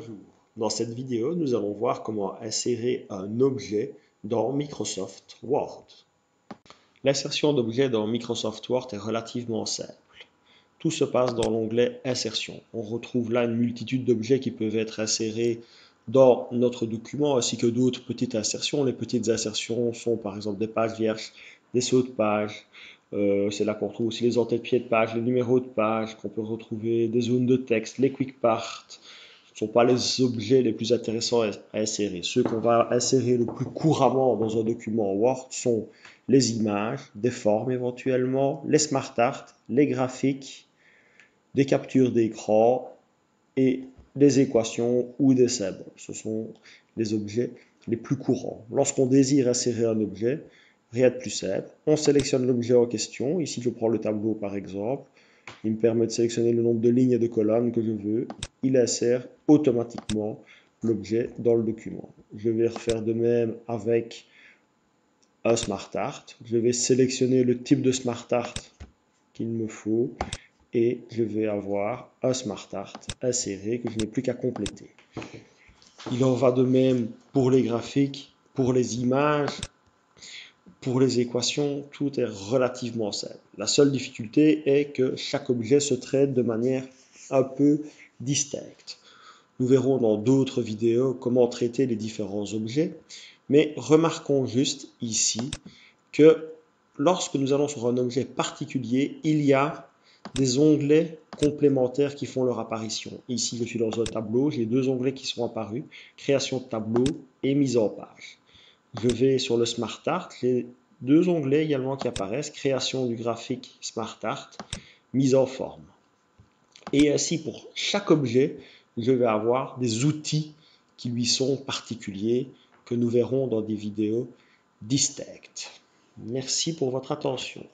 Bonjour, dans cette vidéo, nous allons voir comment insérer un objet dans Microsoft Word. L'insertion d'objets dans Microsoft Word est relativement simple. Tout se passe dans l'onglet Insertion. On retrouve là une multitude d'objets qui peuvent être insérés dans notre document, ainsi que d'autres petites insertions. Les petites insertions sont par exemple des pages vierges, des sauts de page. C'est là qu'on retrouve aussi les entêtes-pieds de page, les numéros de page qu'on peut retrouver, des zones de texte, les quick parts. Ce ne sont pas les objets les plus intéressants à insérer. Ceux qu'on va insérer le plus couramment dans un document Word sont les images, des formes éventuellement, les smart art, les graphiques, des captures d'écran et des équations ou des symboles. Ce sont les objets les plus courants. Lorsqu'on désire insérer un objet, rien de plus simple. On sélectionne l'objet en question. Ici, je prends le tableau par exemple. Il me permet de sélectionner le nombre de lignes et de colonnes que je veux. Il insère automatiquement l'objet dans le document. Je vais refaire de même avec un smart art. Je vais sélectionner le type de smart art qu'il me faut et je vais avoir un smart art inséré que je n'ai plus qu'à compléter. Il en va de même pour les graphiques, pour les images, pour les équations, tout est relativement simple. La seule difficulté est que chaque objet se traite de manière un peu distincte. Nous verrons dans d'autres vidéos comment traiter les différents objets, mais remarquons juste ici que lorsque nous allons sur un objet particulier, il y a des onglets complémentaires qui font leur apparition. Ici, je suis dans un tableau, j'ai deux onglets qui sont apparus, création de tableau et mise en page. Je vais sur le Smart Art, les deux onglets également qui apparaissent, création du graphique Smart Art, mise en forme. Et ainsi pour chaque objet, je vais avoir des outils qui lui sont particuliers que nous verrons dans des vidéos distinctes. Merci pour votre attention.